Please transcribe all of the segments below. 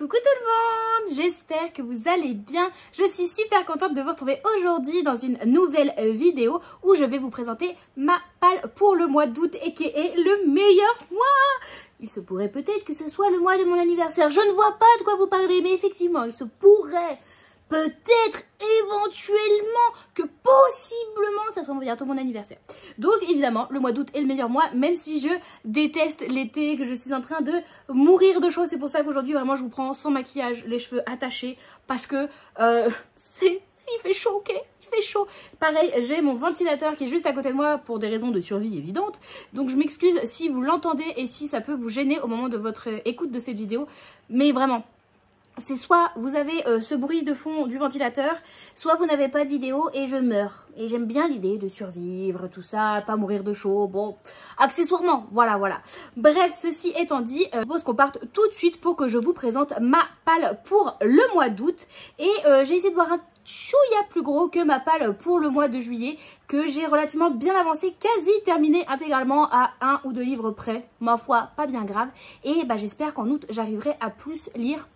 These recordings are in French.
Coucou tout le monde, j'espère que vous allez bien. Je suis super contente de vous retrouver aujourd'hui dans une nouvelle vidéo où je vais vous présenter ma palle pour le mois d'août et qui est le meilleur mois. Il se pourrait peut-être que ce soit le mois de mon anniversaire. Je ne vois pas de quoi vous parlez, mais effectivement, il se pourrait peut-être éventuellement que possiblement ça soit bientôt mon anniversaire. Donc évidemment le mois d'août est le meilleur mois, même si je déteste l'été, que je suis en train de mourir de chaud. C'est pour ça qu'aujourd'hui vraiment je vous prends sans maquillage, les cheveux attachés, parce que il fait chaud, ok, il fait chaud. Pareil, j'ai mon ventilateur qui est juste à côté de moi pour des raisons de survie évidentes, donc je m'excuse si vous l'entendez et si ça peut vous gêner au moment de votre écoute de cette vidéo, mais vraiment c'est soit vous avez ce bruit de fond du ventilateur, soit vous n'avez pas de vidéo et je meurs. Et j'aime bien l'idée de survivre, tout ça, pas mourir de chaud, bon, accessoirement, voilà. Bref, ceci étant dit, je propose qu'on parte tout de suite pour que je vous présente ma palle pour le mois d'août. Et j'ai essayé de voir un chouïa plus gros que ma palle pour le mois de juillet, que j'ai relativement bien avancé, quasi terminé intégralement à 1 ou 2 livres près. Ma foi, pas bien grave. Et bah, j'espère qu'en août, j'arriverai à plus lire.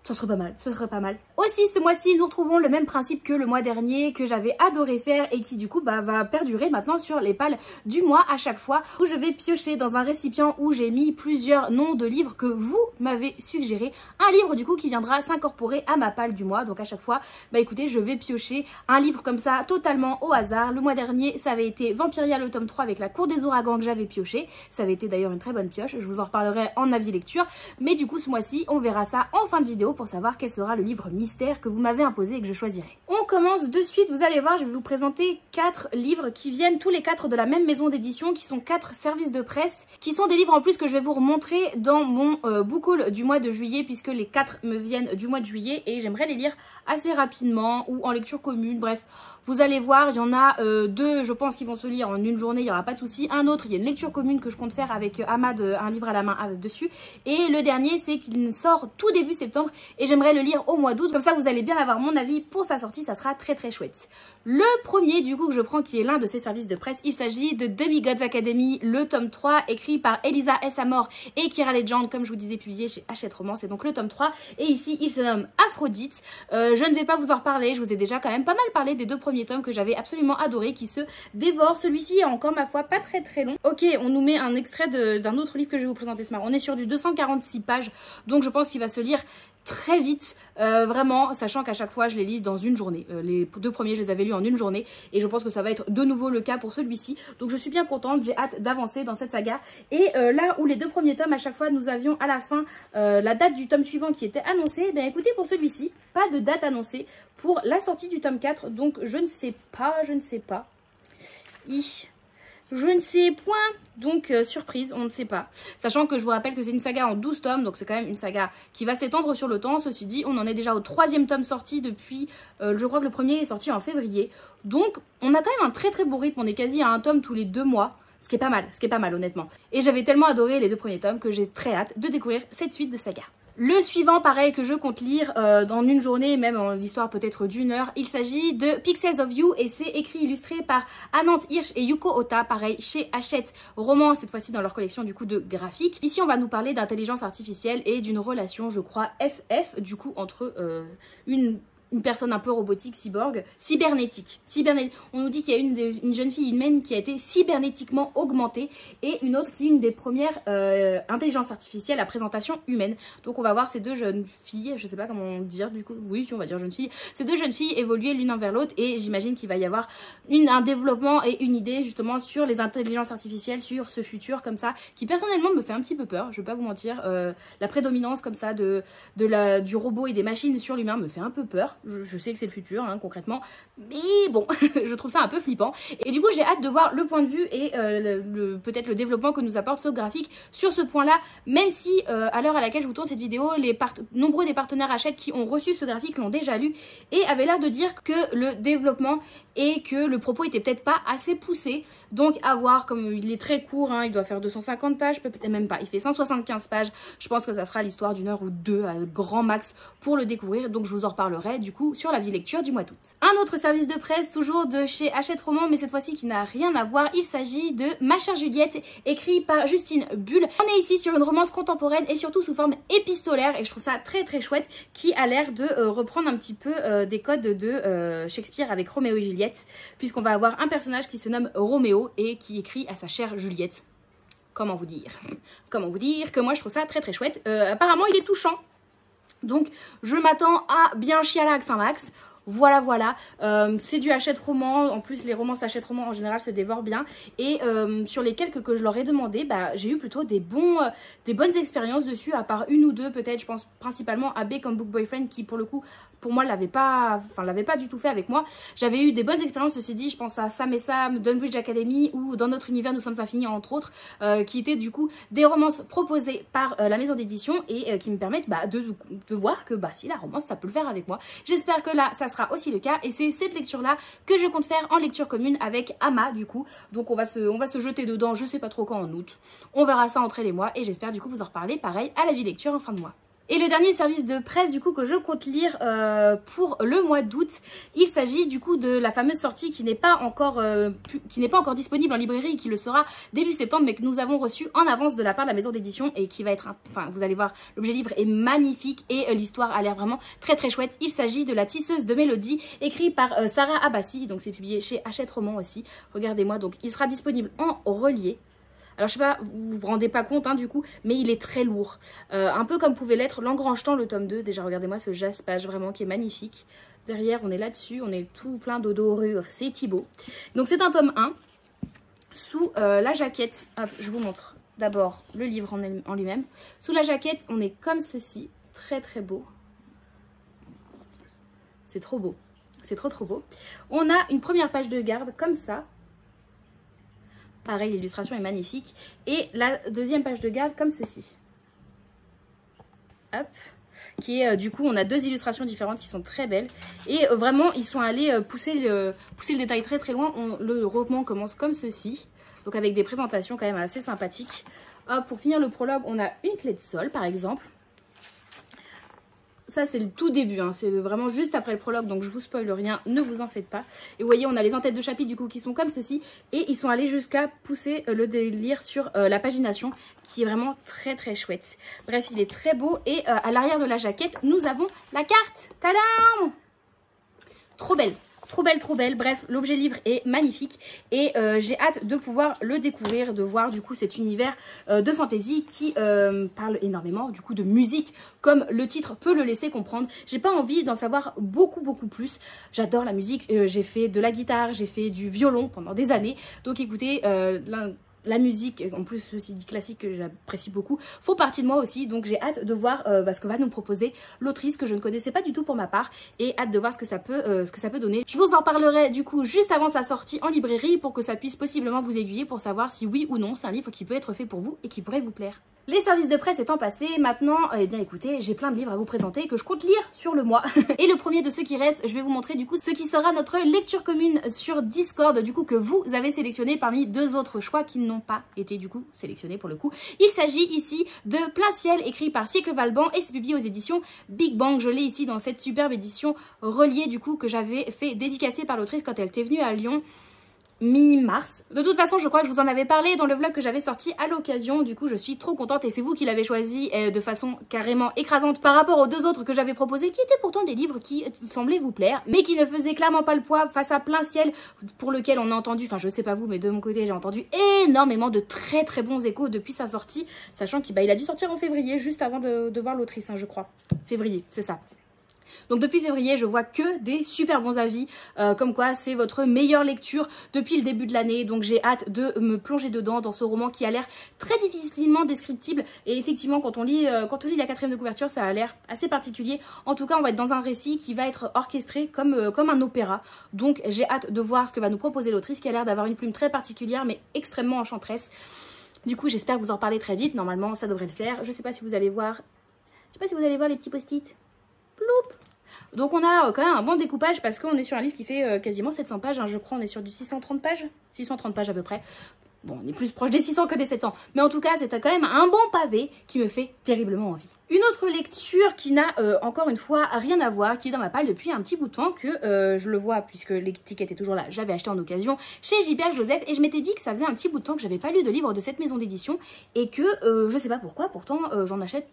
Ça serait pas mal, ça serait pas mal. Aussi, ce mois-ci, nous retrouvons le même principe que le mois dernier, que j'avais adoré faire et qui du coup va perdurer maintenant sur les pales du mois à chaque fois, où je vais piocher dans un récipient où j'ai mis plusieurs noms de livres que vous m'avez suggéré. Un livre du coup qui viendra s'incorporer à ma palle du mois, donc à chaque fois, bah écoutez, je vais piocher un livre comme ça totalement au hasard. Le mois dernier, ça avait été Vampiria le tome 3 avec la Cour des Ouragans que j'avais pioché. Ça avait été d'ailleurs une très bonne pioche, je vous en reparlerai en avis lecture. Mais du coup, ce mois-ci, on verra ça en fin de vidéo pour savoir quel sera le livre mystère que vous m'avez imposé et que je choisirai. On commence de suite, vous allez voir, je vais vous présenter 4 livres qui viennent tous les 4 de la même maison d'édition, qui sont 4 services de presse, qui sont des livres en plus que je vais vous remontrer dans mon book haul du mois de juillet, puisque les 4 me viennent du mois de juillet et j'aimerais les lire assez rapidement ou en lecture commune, bref. Vous allez voir, il y en a 2, je pense, qui vont se lire en une journée, il n'y aura pas de souci. Un autre, il y a une lecture commune que je compte faire avec Ahmad, un livre à la main dessus. Et le dernier, c'est qu'il sort tout début septembre et j'aimerais le lire au mois d'août. Comme ça, vous allez bien avoir mon avis pour sa sortie, ça sera très très chouette. Le premier, du coup, que je prends, qui est l'un de ces services de presse, il s'agit de Demigods Academy, le tome 3, écrit par Elisa S. Amor et Kira Legend, comme je vous disais, publié chez Hachette Romance. C'est donc le tome 3. Et ici, il se nomme Aphrodite. Je ne vais pas vous en reparler, je vous ai déjà quand même pas mal parlé des 2 premiers tomes que j'avais absolument adoré, qui se dévorent. Celui-ci est encore, ma foi, pas très long. Ok, on nous met un extrait d'un autre livre que je vais vous présenter ce matin. On est sur du 246 pages, donc je pense qu'il va se lire très vite, vraiment, sachant qu'à chaque fois je les lis dans une journée. Les 2 premiers je les avais lus en une journée et je pense que ça va être de nouveau le cas pour celui-ci, donc je suis bien contente, j'ai hâte d'avancer dans cette saga. Et là où les 2 premiers tomes, à chaque fois nous avions à la fin la date du tome suivant qui était annoncée, bien écoutez, pour celui-ci, pas de date annoncée pour la sortie du tome 4, donc je ne sais pas. Je ne sais point, donc surprise, on ne sait pas. Sachant que je vous rappelle que c'est une saga en 12 tomes, donc c'est quand même une saga qui va s'étendre sur le temps. Ceci dit, on en est déjà au 3e tome sorti depuis, je crois que le premier est sorti en février. Donc on a quand même un très beau rythme, on est quasi à un tome tous les 2 mois. Ce qui est pas mal honnêtement. Et j'avais tellement adoré les 2 premiers tomes que j'ai très hâte de découvrir cette suite de saga. Le suivant, pareil, que je compte lire dans une journée, même en l'histoire peut-être d'1 heure, il s'agit de Pixels of You et c'est écrit illustré par Anant Hirsch et Yuko Ota, pareil, chez Hachette Romance, cette fois-ci dans leur collection du coup de graphiques. Ici, on va nous parler d'intelligence artificielle et d'une relation, je crois, FF, du coup, entre une personne un peu robotique, cybernétique. On nous dit qu'il y a une jeune fille humaine qui a été cybernétiquement augmentée et une autre qui est une des premières intelligences artificielles à présentation humaine. Donc on va voir ces 2 jeunes filles, je sais pas comment dire du coup, oui si on va dire jeunes filles, ces 2 jeunes filles évoluer l'une vers l'autre et j'imagine qu'il va y avoir un développement et une idée justement sur les intelligences artificielles, sur ce futur comme ça, qui personnellement me fait un petit peu peur, je vais pas vous mentir, la prédominance comme ça du robot et des machines sur l'humain me fait un peu peur. Je sais que c'est le futur, hein, concrètement, mais bon, je trouve ça un peu flippant. Et du coup, j'ai hâte de voir le point de vue et peut-être le développement que nous apporte ce graphique sur ce point-là, même si à l'heure à laquelle je vous tourne cette vidéo, nombreux des partenaires Hachette qui ont reçu ce graphique l'ont déjà lu et avaient l'air de dire que le développement et que le propos était peut-être pas assez poussé. Donc à voir, comme il est très court, hein, il doit faire 250 pages, peut-être même pas, il fait 175 pages. Je pense que ça sera l'histoire d'1 heure ou 2 à grand max pour le découvrir, donc je vous en reparlerai du coup sur la vie lecture du mois d'août. Un autre service de presse, toujours de chez Hachette Roman, mais cette fois-ci qui n'a rien à voir. Il s'agit de Ma chère Juliette, écrit par Justine Bull. On est ici sur une romance contemporaine et surtout sous forme épistolaire, et je trouve ça très très chouette, qui a l'air de reprendre un petit peu des codes de Shakespeare avec Roméo et Juliette, puisqu'on va avoir un personnage qui se nomme Roméo et qui écrit à sa chère Juliette. Comment vous dire que moi je trouve ça très très chouette. Apparemment il est touchant, donc je m'attends à bien chialer avec Saint-Max. Voilà, c'est du Hachette Roman. En plus les romances Hachette Roman en général se dévorent bien. Et sur les quelques que je leur ai demandé, bah, j'ai eu plutôt des bonnes expériences dessus, à part une ou deux peut-être. Je pense principalement à B comme Book Boyfriend, qui pour le coup pour moi l'avait pas du tout fait avec moi. J'avais eu des bonnes expériences, ceci dit. Je pense à Sam et Sam, Dunbridge Academy ou Dans notre univers nous sommes infinis entre autres, qui étaient du coup des romances proposées par la maison d'édition et qui me permettent de voir que bah si la romance ça peut le faire avec moi. J'espère que là ça sera aussi le cas, et c'est cette lecture là que je compte faire en lecture commune avec Ama du coup. Donc on va se jeter dedans, je sais pas trop quand, en août. On verra ça entre elle et moi, et j'espère du coup vous en reparler pareil à la vie lecture en fin de mois. Et le dernier service de presse du coup que je compte lire pour le mois d'août, il s'agit du coup de la fameuse sortie qui n'est pas encore disponible en librairie et qui le sera début septembre, mais que nous avons reçu en avance de la part de la maison d'édition et qui va être, vous allez voir, l'objet livre est magnifique et l'histoire a l'air vraiment très très chouette. Il s'agit de La tisseuse de mélodie, écrit par Sarah Abbasi, donc c'est publié chez Hachette Roman aussi. Regardez-moi, donc il sera disponible en relié. Alors je sais pas, vous vous rendez pas compte du coup, mais il est très lourd. Un peu comme pouvait l'être L'Engrangetant, le tome 2. Déjà regardez-moi ce jaspage vraiment qui est magnifique. Derrière on est là-dessus, on est tout plein de dorures, c'est Thibaut. Donc c'est un tome 1 sous la jaquette. Hop, je vous montre d'abord le livre en lui-même. Sous la jaquette on est comme ceci, très très beau. C'est trop beau, c'est trop beau. On a une première page de garde comme ça. Pareil, l'illustration est magnifique. Et la deuxième page de garde comme ceci. Hop. Qui est, du coup, on a deux illustrations différentes qui sont très belles. Et vraiment, ils sont allés pousser le détail très très loin. Le roman commence comme ceci. Donc avec des présentations quand même assez sympathiques. Hop, pour finir le prologue, on a une clé de sol par exemple. Ça c'est le tout début, c'est vraiment juste après le prologue, donc je vous spoil rien, ne vous en faites pas. Et vous voyez, on a les entêtes de chapitre du coup qui sont comme ceci, et ils sont allés jusqu'à pousser le délire sur la pagination, qui est vraiment très très chouette. Bref, il est très beau, et à l'arrière de la jaquette, nous avons la carte. Tadam! Trop belle. Trop belle, bref, l'objet livre est magnifique et j'ai hâte de pouvoir le découvrir, de voir du coup cet univers de fantasy qui parle énormément du coup de musique, comme le titre peut le laisser comprendre. J'ai pas envie d'en savoir beaucoup plus. J'adore la musique, j'ai fait de la guitare, j'ai fait du violon pendant des années, donc écoutez, la musique, en plus ceci dit classique que j'apprécie beaucoup, font partie de moi aussi, donc j'ai hâte de voir ce que va nous proposer l'autrice que je ne connaissais pas du tout pour ma part, et hâte de voir ce que ça peut donner. Je vous en parlerai du coup juste avant sa sortie en librairie pour que ça puisse possiblement vous aiguiller pour savoir si oui ou non c'est un livre qui peut être fait pour vous et qui pourrait vous plaire. Les services de presse étant passés, maintenant, eh bien écoutez, j'ai plein de livres à vous présenter que je compte lire sur le mois. Et le premier de ceux qui restent, je vais vous montrer du coup ce qui sera notre lecture commune sur Discord, du coup que vous avez sélectionné parmi deux autres choix qui n'ont pas été du coup sélectionnés pour le coup. Il s'agit ici de Plein Ciel, écrit par Cycle Valban, et c'est publié aux éditions Big Bang. Je l'ai ici dans cette superbe édition reliée du coup que j'avais fait dédicacer par l'autrice quand elle était venue à Lyon. Mi-mars. De toute façon, je crois que je vous en avais parlé dans le vlog que j'avais sorti à l'occasion. Du coup, je suis trop contente et c'est vous qui l'avez choisi de façon carrément écrasante par rapport aux deux autres que j'avais proposés, qui étaient pourtant des livres qui semblaient vous plaire, mais qui ne faisaient clairement pas le poids face à Plein Ciel, pour lequel on a entendu, enfin je sais pas vous, mais de mon côté j'ai entendu énormément de très très bons échos depuis sa sortie, sachant qu'il a dû sortir en février, juste avant de voir l'autrice, je crois. Février, c'est ça. Donc depuis février, je vois que des super bons avis, comme quoi c'est votre meilleure lecture depuis le début de l'année. Donc j'ai hâte de me plonger dedans dans ce roman qui a l'air très difficilement descriptible. Et effectivement, quand on lit la quatrième de couverture, ça a l'air assez particulier. En tout cas, on va être dans un récit qui va être orchestré comme un opéra. Donc j'ai hâte de voir ce que va nous proposer l'autrice, qui a l'air d'avoir une plume très particulière mais extrêmement enchanteresse. Du coup, j'espère vous en reparler très vite. Normalement, ça devrait le faire. Je sais pas si vous allez voir. Je sais pas si vous allez voir les petits post-it. Ploup. Donc on a quand même un bon découpage parce qu'on est sur un livre qui fait quasiment 700 pages, je crois on est sur du 630 pages à peu près. Bon, on est plus proche des 600 que des 700, mais en tout cas, c'est quand même un bon pavé qui me fait terriblement envie. Une autre lecture qui n'a encore une fois rien à voir, qui est dans ma palle depuis un petit bout de temps, que je le vois puisque l'étiquette est toujours là, j'avais acheté en occasion chez JPR Joseph, et je m'étais dit que ça faisait un petit bout de temps que j'avais pas lu de livre de cette maison d'édition, et que je sais pas pourquoi, pourtant j'en achète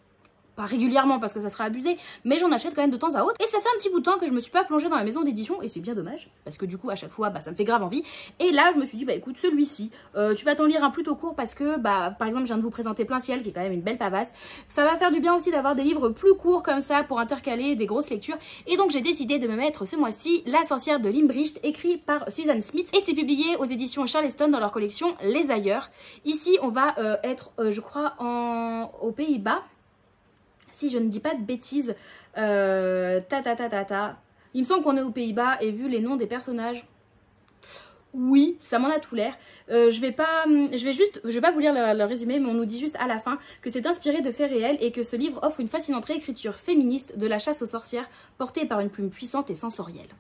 pas régulièrement parce que ça serait abusé, mais j'en achète quand même de temps à autre. Et ça fait un petit bout de temps que je me suis pas plongée dans la maison d'édition, et c'est bien dommage, parce que du coup à chaque fois ça me fait grave envie. Et là je me suis dit bah écoute, celui-ci, tu vas t'en lire un plutôt court, parce que par exemple je viens de vous présenter Plein Ciel, qui est quand même une belle pavasse. Ça va faire du bien aussi d'avoir des livres plus courts comme ça pour intercaler des grosses lectures. Et donc j'ai décidé de me mettre ce mois-ci La sorcière de Limbricht, écrit par Susan Smith, et c'est publié aux éditions Charleston dans leur collection Les Ailleurs. Ici on va être je crois aux Pays-Bas, si je ne dis pas de bêtises. Il me semble qu'on est aux Pays-Bas, et vu les noms des personnages, oui, ça m'en a tout l'air. Je vais pas vous lire le résumé, mais on nous dit juste à la fin que c'est inspiré de faits réels et que ce livre offre une fascinante réécriture féministe de la chasse aux sorcières portée par une plume puissante et sensorielle.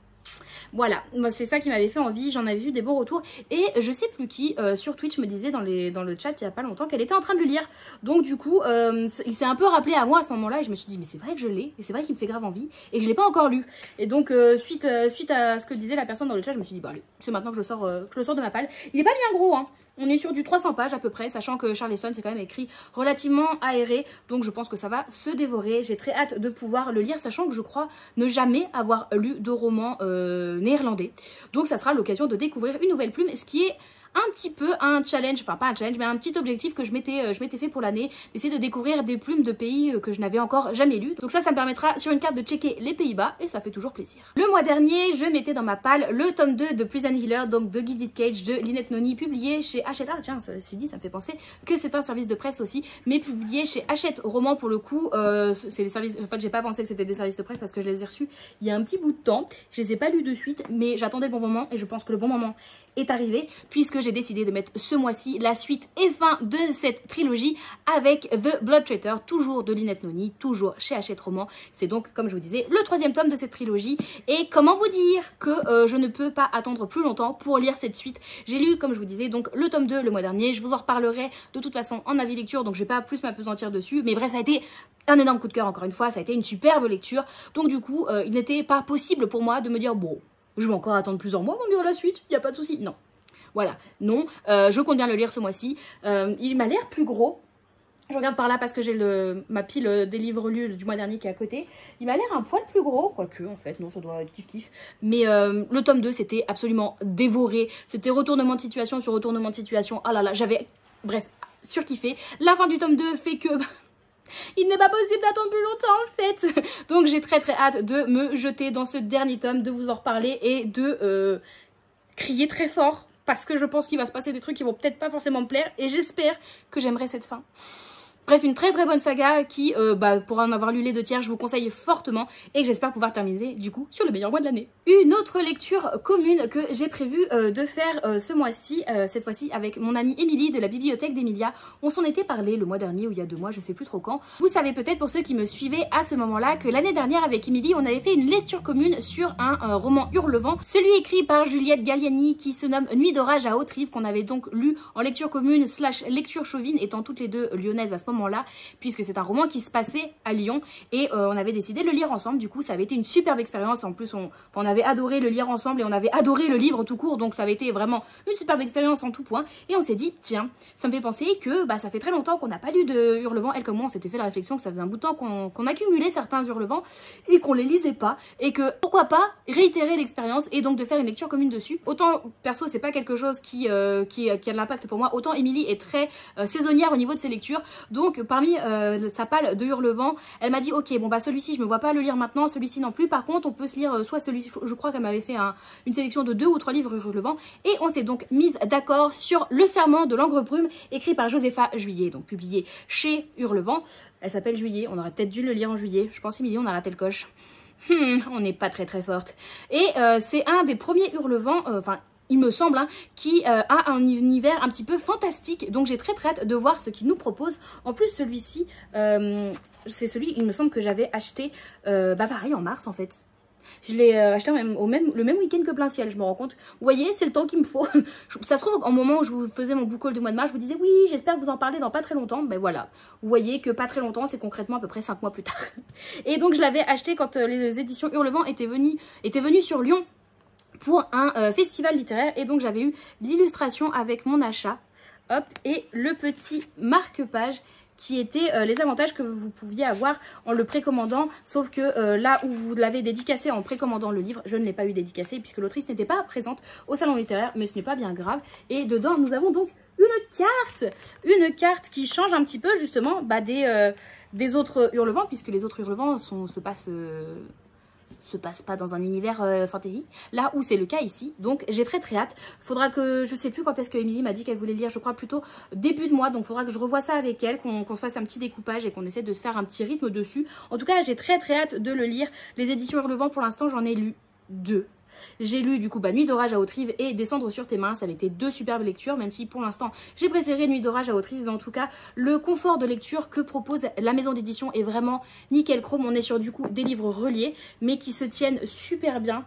Voilà, c'est ça qui m'avait fait envie, j'en avais vu des bons retours, et je sais plus qui sur Twitch me disait dans le chat il y a pas longtemps qu'elle était en train de le lire. Donc du coup il s'est un peu rappelé à moi à ce moment là, et je me suis dit mais c'est vrai que je l'ai, et c'est vrai qu'il me fait grave envie, et je l'ai pas encore lu. Et donc suite à ce que disait la personne dans le chat, je me suis dit bah allez, c'est maintenant que je le sors de ma palle. Il est pas bien gros hein. On est sur du 300 pages à peu près, sachant que Charleston c'est quand même écrit relativement aéré, donc je pense que ça va se dévorer. J'ai très hâte de pouvoir le lire, sachant que je crois ne jamais avoir lu de roman néerlandais. Donc ça sera l'occasion de découvrir une nouvelle plume, ce qui est un petit peu un challenge, enfin pas un challenge, mais un petit objectif que je m'étais fait pour l'année, d'essayer de découvrir des plumes de pays que je n'avais encore jamais lues. Donc ça me permettra sur une carte de checker les Pays-Bas, et ça fait toujours plaisir. Le mois dernier, je mettais dans ma palle le tome 2 de Prison Healer, donc The Gilded Cage de Lynette Noni, publié chez Hachette. Ah tiens, ceci dit, ça me fait penser que c'est un service de presse aussi, mais publié chez Hachette Roman pour le coup. C'est des services, en fait j'ai pas pensé que c'était des services de presse parce que je les ai reçus il y a un petit bout de temps. Je les ai pas lus de suite, mais j'attendais le bon moment, et je pense que le bon moment est arrivé, puisque j'ai décidé de mettre ce mois-ci la suite et fin de cette trilogie avec The Blood Traitor, toujours de Lynette Noni, toujours chez Hachette Roman. C'est donc, comme je vous disais, le 3e tome de cette trilogie, et comment vous dire que je ne peux pas attendre plus longtemps pour lire cette suite. J'ai lu, comme je vous disais, donc le tome 2 le mois dernier, je vous en reparlerai de toute façon en avis lecture, donc je vais pas plus m'apesantir dessus, mais bref, ça a été un énorme coup de cœur, encore une fois, ça a été une superbe lecture, donc du coup, il n'était pas possible pour moi de me dire, bon, je vais encore attendre plusieurs mois avant de lire la suite, il n'y a pas de souci. Non. Voilà, non. Je compte bien le lire ce mois-ci. Il m'a l'air plus gros. Je regarde par là parce que j'ai ma pile des livres lus du mois dernier qui est à côté. Il m'a l'air un poil plus gros, quoique en fait, non, ça doit être kiff-kiff. Mais le tome 2, c'était absolument dévoré. C'était retournement de situation sur retournement de situation. Ah là là, j'avais, bref, surkiffé. La fin du tome 2 fait que... il n'est pas possible d'attendre plus longtemps en fait. Donc j'ai très hâte de me jeter dans ce dernier tome, de vous en reparler et de crier très fort, parce que je pense qu'il va se passer des trucs qui vont peut-être pas forcément me plaire, et j'espère que j'aimerai cette fin. Bref, une très bonne saga qui, pour en avoir lu les 2 tiers, je vous conseille fortement, et que j'espère pouvoir terminer du coup sur le meilleur mois de l'année. Une autre lecture commune que j'ai prévu de faire ce mois-ci, cette fois-ci avec mon amie Émilie de la bibliothèque d'Emilia. On s'en était parlé le mois dernier ou il y a 2 mois, je sais plus trop quand. Vous savez peut-être, pour ceux qui me suivaient à ce moment-là, que l'année dernière avec Émilie, on avait fait une lecture commune sur un roman Hurlevent, celui écrit par Juliette Galliani qui se nomme Nuit d'orage à Haute-Rive, qu'on avait donc lu en lecture commune / lecture chauvine, étant toutes les deux lyonnaises à ce moment-là, puisque c'est un roman qui se passait à Lyon, et on avait décidé de le lire ensemble. Du coup ça avait été une superbe expérience. En plus on avait adoré le lire ensemble, et on avait adoré le livre tout court, donc ça avait été vraiment une superbe expérience en tout point. Et on s'est dit tiens, ça me fait penser que ça fait très longtemps qu'on n'a pas lu de Hurlevent. Elle comme moi on s'était fait la réflexion que ça faisait un bout de temps qu'on accumulait certains Hurlevent et qu'on les lisait pas, et que pourquoi pas réitérer l'expérience et donc de faire une lecture commune dessus. Autant perso c'est pas quelque chose qui a de l'impact pour moi, autant Émilie est très saisonnière au niveau de ses lectures. Donc parmi sa palle de Hurlevent, elle m'a dit ok bon celui-ci je me vois pas le lire maintenant, celui-ci non plus, par contre on peut se lire soit celui-ci, je crois qu'elle m'avait fait une sélection de 2 ou 3 livres Hurlevent, et on s'est donc mise d'accord sur Le Serment de l'Angre Brume, écrit par Josépha Juillet, donc publié chez Hurlevent. Elle s'appelle Juillet, on aurait peut-être dû le lire en juillet, je pense Émilie on a raté le coche. On n'est pas très forte. Et c'est un des premiers Hurlevent, enfin il me semble, qui a un univers un petit peu fantastique, donc j'ai très hâte de voir ce qu'il nous propose. En plus celui-ci, c'est celui, il me semble que j'avais acheté, pareil en mars en fait. Je l'ai acheté le même week-end que Plein Ciel, je me rends compte. Vous voyez, c'est le temps qu'il me faut. Ça se trouve, au moment où je vous faisais mon book haul du mois de mars, je vous disais oui, j'espère vous en parler dans pas très longtemps. Ben voilà, vous voyez que pas très longtemps, c'est concrètement à peu près 5 mois plus tard. Et donc je l'avais acheté quand les éditions Hurlevent étaient venues sur Lyon pour un festival littéraire. Et donc j'avais eu l'illustration avec mon achat. Hop, et le petit marque-page qui était les avantages que vous pouviez avoir en le précommandant, sauf que là où vous l'avez dédicacé en précommandant le livre, je ne l'ai pas eu dédicacé puisque l'autrice n'était pas présente au salon littéraire, mais ce n'est pas bien grave. Et dedans nous avons donc une carte qui change un petit peu justement des autres Hurlevent, puisque les autres Hurlevent se passe pas dans un univers fantasy, là où c'est le cas ici. Donc j'ai très hâte. Faudra que, je sais plus quand est-ce que Émilie m'a dit qu'elle voulait lire, je crois plutôt début de mois, donc faudra que je revoie ça avec elle, qu'on se fasse un petit découpage et qu'on essaie de se faire un petit rythme dessus. En tout cas j'ai très hâte de le lire. Les éditions Hurlevent pour l'instant j'en ai lu 2. J'ai lu du coup Nuit d'orage à Haute-Rive et Descendre sur tes mains, ça avait été 2 superbes lectures, même si pour l'instant j'ai préféré Nuit d'orage à Haute-Rive, mais en tout cas le confort de lecture que propose la maison d'édition est vraiment nickel chrome. On est sur du coup des livres reliés mais qui se tiennent super bien.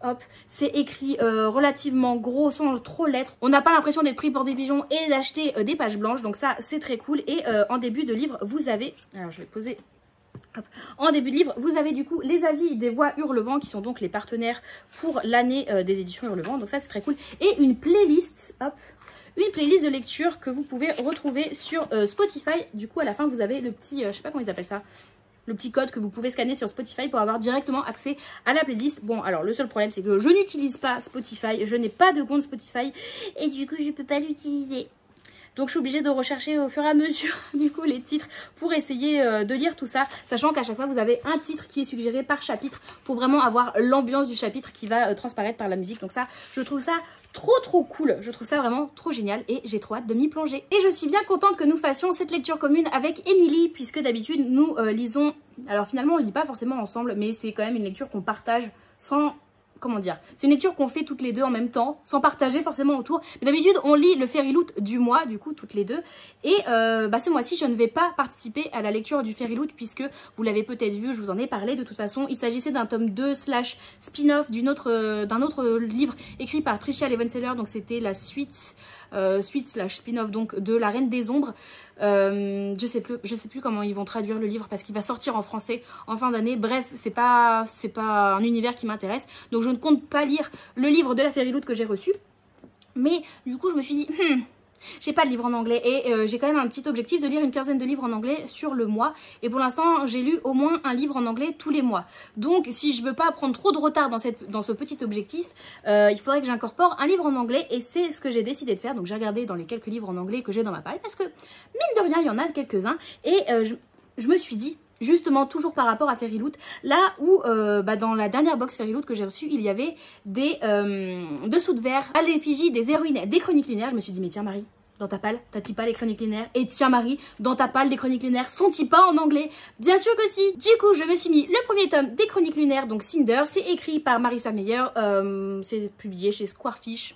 Hop, c'est écrit relativement gros, sans trop lettres. On n'a pas l'impression d'être pris pour des pigeons et d'acheter des pages blanches, donc ça c'est très cool. Et en début de livre vous avez, alors je vais poser... Hop. En début de livre, vous avez du coup les avis des voix Hurlevent qui sont donc les partenaires pour l'année des éditions Hurlevent. Donc ça c'est très cool. Et une playlist, hop, une playlist de lecture que vous pouvez retrouver sur Spotify. Du coup à la fin vous avez le petit, je sais pas comment ils appellent ça, le petit code que vous pouvez scanner sur Spotify pour avoir directement accès à la playlist. Bon alors le seul problème c'est que je n'utilise pas Spotify, je n'ai pas de compte Spotify et du coup je peux pas l'utiliser. Donc je suis obligée de rechercher au fur et à mesure du coup les titres pour essayer de lire tout ça, sachant qu'à chaque fois vous avez un titre qui est suggéré par chapitre pour vraiment avoir l'ambiance du chapitre qui va transparaître par la musique. Donc ça, je trouve ça trop cool, je trouve ça vraiment trop génial et j'ai trop hâte de m'y plonger. Et je suis bien contente que nous fassions cette lecture commune avec Émilie, puisque d'habitude nous lisons, alors finalement on lit pas forcément ensemble, mais c'est quand même une lecture qu'on partage sans... Comment dire, c'est une lecture qu'on fait toutes les deux en même temps, sans partager forcément autour. Mais d'habitude, on lit le Fairy Loot du mois, du coup, toutes les deux. Et ce mois-ci, je ne vais pas participer à la lecture du Fairy Loot, puisque vous l'avez peut-être vu, je vous en ai parlé de toute façon. Il s'agissait d'un tome 2 / spin-off d'un autre livre écrit par Tricia Levenseller. Donc c'était la suite / spin-off donc de La Reine des Ombres. Je sais plus comment ils vont traduire le livre parce qu'il va sortir en français en fin d'année. Bref, c'est pas un univers qui m'intéresse, donc je ne compte pas lire le livre de la Fairy Loot que j'ai reçu. Mais du coup je me suis dit j'ai pas de livre en anglais et j'ai quand même un petit objectif de lire une quinzaine de livres en anglais sur le mois. Et pour l'instant, j'ai lu au moins un livre en anglais tous les mois. Donc, si je veux pas prendre trop de retard dans ce petit objectif, il faudrait que j'incorpore un livre en anglais et c'est ce que j'ai décidé de faire. Donc, j'ai regardé dans les quelques livres en anglais que j'ai dans ma palle parce que, mine de rien, il y en a quelques-uns. Et je me suis dit... Justement, toujours par rapport à Fairy Loot, là où dans la dernière box Fairy Loot que j'ai reçue, il y avait des dessous de verre à l'effigie des héroïnes des chroniques linéaires. Je me suis dit, mais tiens Marie, dans ta palle, t'as-tu pas les chroniques linéaires? Et tiens Marie, dans ta palle, les chroniques linéaires sont-ils pas en anglais? Bien sûr que si. Du coup, je me suis mis le premier tome des chroniques linéaires, donc Cinder, c'est écrit par Marissa Meyer, c'est publié chez Squarefish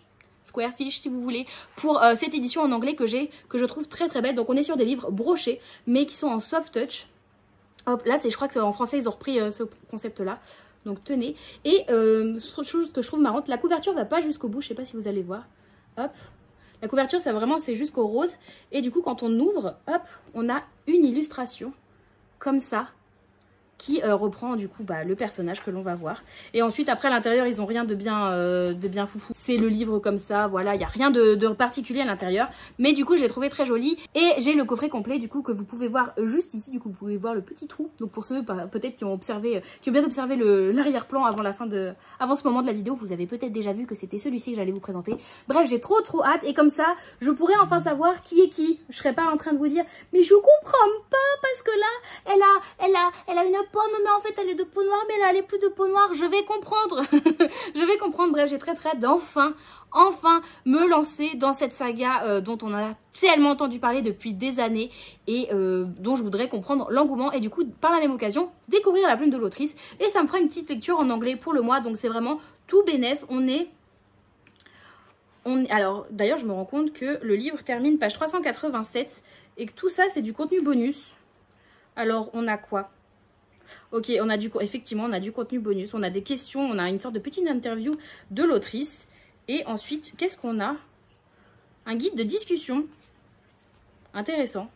si vous voulez, pour cette édition en anglais que je trouve très belle. Donc on est sur des livres brochés, mais qui sont en soft touch. Hop, là, je crois qu'en français, ils ont repris ce concept-là. Donc, tenez. Et chose que je trouve marrante, la couverture va pas jusqu'au bout. Je sais pas si vous allez voir. Hop. La couverture, c'est jusqu'au rose. Et du coup, quand on ouvre, hop, on a une illustration comme ça qui reprend du coup le personnage que l'on va voir. Et ensuite après à l'intérieur ils ont rien de bien foufou. C'est le livre comme ça, voilà, il n'y a rien de particulier à l'intérieur. Mais du coup je l'ai trouvé très joli. Et j'ai le coffret complet du coup que vous pouvez voir juste ici. Du coup vous pouvez voir le petit trou. Donc pour ceux peut-être qui ont bien observé l'arrière-plan avant ce moment de la vidéo, vous avez peut-être déjà vu que c'était celui-ci que j'allais vous présenter. Bref, j'ai trop hâte et comme ça je pourrais enfin savoir qui est qui. Je serais pas en train de vous dire mais je comprends pas parce que là elle a une pomme, mais en fait elle est de peau noire, mais là elle est plus de peau noire. Je vais comprendre. Je vais comprendre. Bref, j'ai très hâte d'enfin me lancer dans cette saga dont on a tellement entendu parler depuis des années et dont je voudrais comprendre l'engouement et du coup par la même occasion découvrir la plume de l'autrice. Et ça me fera une petite lecture en anglais pour le mois, donc c'est vraiment tout bénef. Alors d'ailleurs je me rends compte que le livre termine page 387 et que tout ça c'est du contenu bonus. Alors on a quoi? Ok, on a effectivement, on a du contenu bonus, on a des questions, on a une sorte de petite interview de l'autrice. Et ensuite, qu'est-ce qu'on a? Un guide de discussion. Intéressant.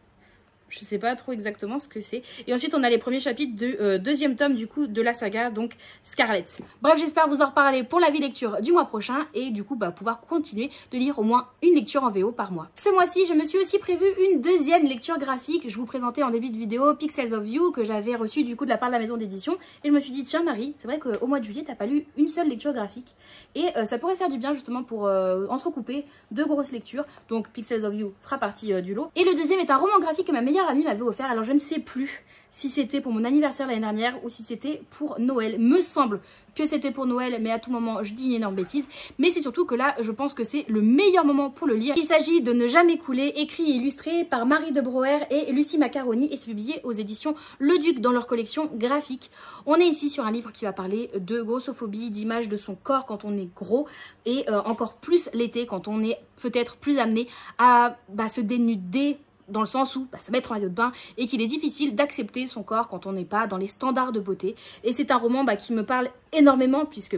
Je sais pas trop exactement ce que c'est. Et ensuite, on a les premiers chapitres du deuxième tome du coup de la saga, donc Scarlett. Bref, j'espère vous en reparler pour la vie lecture du mois prochain et du coup pouvoir continuer de lire au moins une lecture en VO par mois. Ce mois-ci, je me suis aussi prévu une deuxième lecture graphique. Je vous présentais en début de vidéo Pixels of You que j'avais reçu du coup de la part de la maison d'édition. Et je me suis dit, tiens Marie, c'est vrai qu'au mois de juillet, t'as pas lu une seule lecture graphique. Et ça pourrait faire du bien justement pour entrecouper deux grosses lectures. Donc Pixels of You fera partie du lot. Et le deuxième est un roman graphique que ma meilleure amie m'avait offert. Alors je ne sais plus si c'était pour mon anniversaire l'année dernière ou si c'était pour Noël. Me semble que c'était pour Noël, mais à tout moment je dis une énorme bêtise. Mais c'est surtout que là je pense que c'est le meilleur moment pour le lire. Il s'agit de Ne jamais couler, écrit et illustré par Marie de Brouwer et Lucie Macaroni et c'est publié aux éditions Le Duc dans leur collection graphique. On est ici sur un livre qui va parler de grossophobie, d'image de son corps quand on est gros et encore plus l'été quand on est peut-être plus amené à se dénuder, dans le sens où se mettre en maillot de bain et qu'il est difficile d'accepter son corps quand on n'est pas dans les standards de beauté. Et c'est un roman qui me parle énormément puisque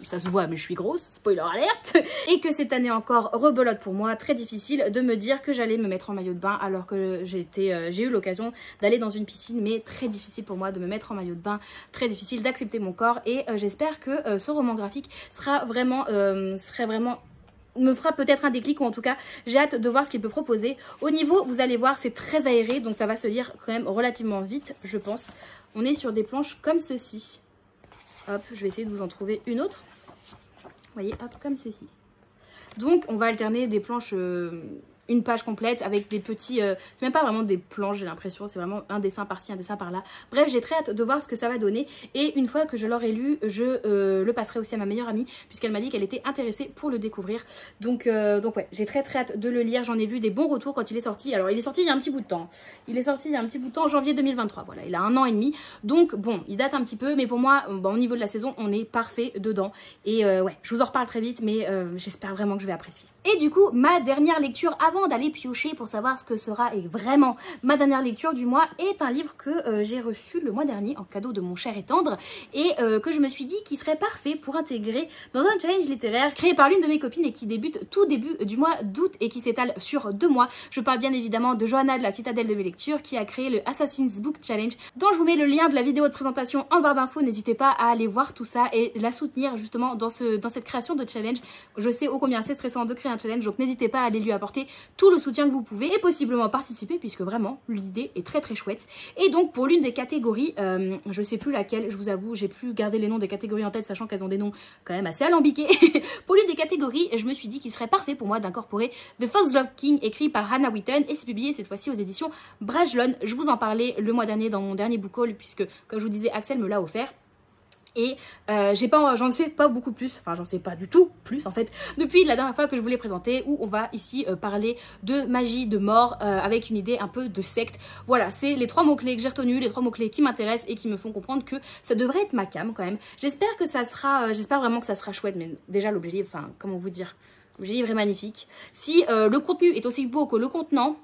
ça se voit mais je suis grosse, spoiler alerte. Et que cette année encore rebelote pour moi, très difficile de me dire que j'allais me mettre en maillot de bain alors que j'ai eu l'occasion d'aller dans une piscine, mais très difficile pour moi de me mettre en maillot de bain, très difficile d'accepter mon corps et j'espère que ce roman graphique me fera peut-être un déclic ou en tout cas j'ai hâte de voir ce qu'il peut proposer. Au niveau, vous allez voir, c'est très aéré donc ça va se lire quand même relativement vite je pense. On est sur des planches comme ceci. Hop, je vais essayer de vous en trouver une autre. Vous voyez, hop, comme ceci. Donc on va alterner des planches, une page complète avec des petits... c'est même pas vraiment des planches j'ai l'impression, c'est vraiment un dessin par-ci, un dessin par-là. Bref, j'ai très hâte de voir ce que ça va donner. Et une fois que je l'aurai lu, je le passerai aussi à ma meilleure amie puisqu'elle m'a dit qu'elle était intéressée pour le découvrir. Donc ouais, j'ai très hâte de le lire. J'en ai vu des bons retours quand il est sorti. Alors il est sorti il y a un petit bout de temps. Il est sorti il y a un petit bout de temps, en janvier 2023. Voilà, il a 1 an et demi. Donc bon, il date un petit peu. Mais pour moi, au niveau de la saison, on est parfait dedans. Et ouais, je vous en reparle très vite. Mais j'espère vraiment que je vais apprécier. Et du coup, ma dernière lecture avant d'aller piocher pour savoir ce que sera et vraiment ma dernière lecture du mois est un livre que j'ai reçu le mois dernier en cadeau de mon cher et tendre et que je me suis dit qu'il serait parfait pour intégrer dans un challenge littéraire créé par l'une de mes copines et qui débute tout début du mois d'août et qui s'étale sur 2 mois. Je parle bien évidemment de Johanna de la Citadelle de mes lectures qui a créé le Assassin's Book Challenge dont je vous mets le lien de la vidéo de présentation en barre d'infos. N'hésitez pas à aller voir tout ça et la soutenir justement dans cette création de challenge. Je sais ô combien c'est stressant de créer un challenge donc n'hésitez pas à aller lui apporter tout le soutien que vous pouvez et possiblement participer puisque vraiment l'idée est très chouette. Et donc pour l'une des catégories, je sais plus laquelle, je vous avoue, j'ai plus gardé les noms des catégories en tête sachant qu'elles ont des noms quand même assez alambiqués. Pour l'une des catégories, je me suis dit qu'il serait parfait pour moi d'incorporer The Foxglove King écrit par Hannah Whitten et c'est publié cette fois-ci aux éditions Brajlon. Je vous en parlais le mois dernier dans mon dernier book haul puisque comme je vous disais Axel me l'a offert. Et j'en sais pas beaucoup plus, enfin j'en sais pas du tout plus en fait depuis la dernière fois que je vous l'ai présenté où on va ici parler de magie, de mort avec une idée un peu de secte. Voilà, c'est les 3 mots-clés que j'ai retenus, les 3 mots-clés qui m'intéressent et qui me font comprendre que ça devrait être ma cam quand même. J'espère que ça sera, j'espère vraiment que ça sera chouette, mais déjà l'objet livre, enfin comment vous dire, l'objet livre est magnifique. Si le contenu est aussi beau que le contenant,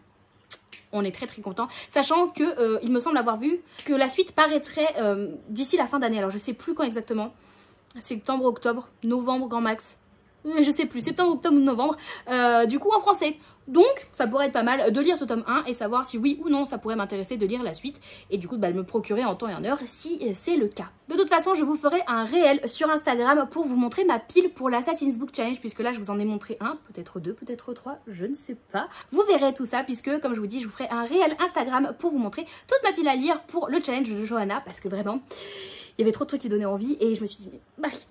on est très content, sachant que il me semble avoir vu que la suite paraîtrait d'ici la fin d'année. Alors je sais plus quand exactement, septembre, octobre, novembre grand max, je sais plus, septembre, octobre ou novembre, du coup en français. Donc ça pourrait être pas mal de lire ce tome 1 et savoir si oui ou non ça pourrait m'intéresser de lire la suite et du coup de me procurer en temps et en heure si c'est le cas. De toute façon je vous ferai un réel sur Instagram pour vous montrer ma pile pour l'Assassin's Book Challenge puisque là je vous en ai montré un, peut-être 2, peut-être 3, je ne sais pas. Vous verrez tout ça puisque comme je vous dis je vous ferai un réel Instagram pour vous montrer toute ma pile à lire pour le challenge de Johanna parce que vraiment il y avait trop de trucs qui donnaient envie et je me suis dit mais Marie,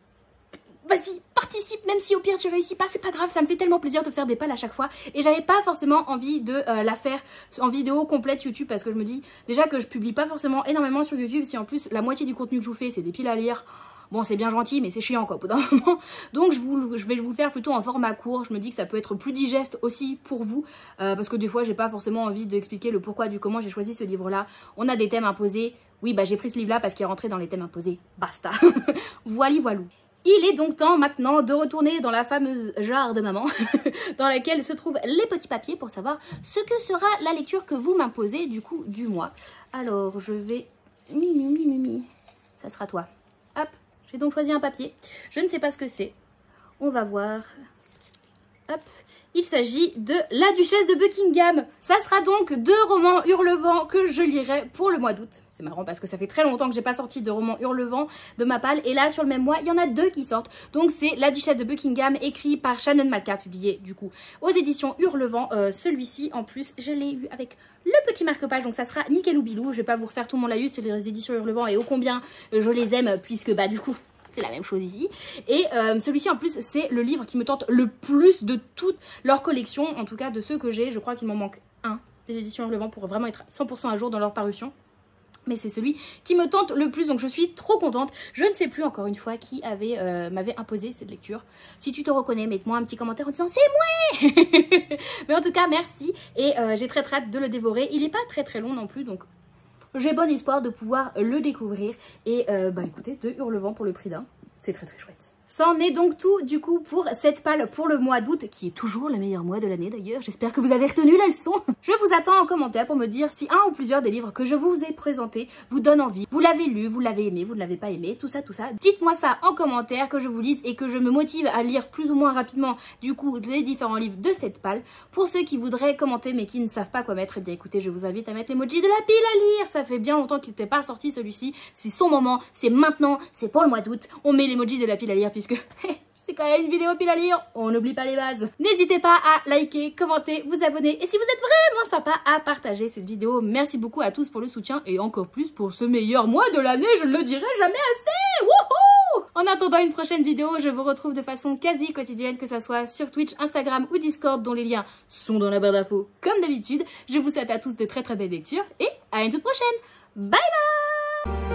vas-y, participe, même si au pire tu réussis pas, c'est pas grave, ça me fait tellement plaisir de faire des pales à chaque fois. Et j'avais pas forcément envie de la faire en vidéo complète YouTube parce que je me dis déjà que je publie pas forcément énormément sur YouTube. Si en plus la moitié du contenu que je vous fais c'est des piles à lire, bon c'est bien gentil mais c'est chiant quoi au bout d'un moment. Donc je vais vous le faire plutôt en format court. Je me dis que ça peut être plus digeste aussi pour vous parce que des fois j'ai pas forcément envie d'expliquer le pourquoi du comment j'ai choisi ce livre là. On a des thèmes imposés, oui j'ai pris ce livre là parce qu'il est rentré dans les thèmes imposés, basta. Voilou. Il est donc temps maintenant de retourner dans la fameuse jarre de maman dans laquelle se trouvent les petits papiers pour savoir ce que sera la lecture que vous m'imposez du coup du mois. Alors je vais Mimi. Ça sera toi. Hop, j'ai donc choisi un papier. Je ne sais pas ce que c'est. On va voir. Hop, il s'agit de La Duchesse de Buckingham. Ça sera donc 2 romans Hurlevent que je lirai pour le mois d'août. C'est marrant parce que ça fait très longtemps que j'ai pas sorti de roman Hurlevent de ma palle. Et là, sur le même mois, il y en a 2 qui sortent. Donc c'est La Duchesse de Buckingham, écrit par Shannon Malka, publié du coup aux éditions Hurlevent. Celui-ci, en plus, je l'ai eu avec le petit marque-page. Donc ça sera nickel ou bilou. Je vais pas vous refaire tout mon laïus sur les éditions Hurlevent et ô combien je les aime, puisque bah du coup... c'est la même chose ici. Et celui-ci en plus c'est le livre qui me tente le plus de toute leur collection. En tout cas de ceux que j'ai, je crois qu'il m'en manque un des éditions Hurlevent pour vraiment être 100% à jour dans leur parution. Mais c'est celui qui me tente le plus, donc je suis trop contente. Je ne sais plus encore une fois qui m'avait imposé cette lecture. Si tu te reconnais, mets-moi un petit commentaire en disant c'est moi. Mais en tout cas merci. Et j'ai très hâte de le dévorer. Il n'est pas très long non plus, donc... j'ai bon espoir de pouvoir le découvrir. Et bah écoutez, 2 Hurlevent pour le prix d'un. C'est très chouette. Ça en est donc tout du coup pour cette palle pour le mois d'août, qui est toujours le meilleur mois de l'année d'ailleurs. J'espère que vous avez retenu la leçon. Je vous attends en commentaire pour me dire si un ou plusieurs des livres que je vous ai présentés vous donnent envie. Vous l'avez lu, vous l'avez aimé, vous ne l'avez pas aimé, tout ça. Dites-moi ça en commentaire, que je vous lise et que je me motive à lire plus ou moins rapidement du coup les différents livres de cette palle. Pour ceux qui voudraient commenter mais qui ne savent pas quoi mettre, eh bien écoutez, je vous invite à mettre l'emoji de la pile à lire. Ça fait bien longtemps qu'il n'était pas sorti celui-ci. C'est son moment, c'est maintenant, c'est pour le mois d'août. On met l'emoji de la pile à lire puisque c'est quand même une vidéo pile à lire, on n'oublie pas les bases. N'hésitez pas à liker, commenter, vous abonner et si vous êtes vraiment sympa à partager cette vidéo. Merci beaucoup à tous pour le soutien et encore plus pour ce meilleur mois de l'année, je ne le dirai jamais assez. Wouhou! En attendant une prochaine vidéo, je vous retrouve de façon quasi quotidienne, que ce soit sur Twitch, Instagram ou Discord, dont les liens sont dans la barre d'infos comme d'habitude. Je vous souhaite à tous de très belles lectures et à une toute prochaine. Bye bye!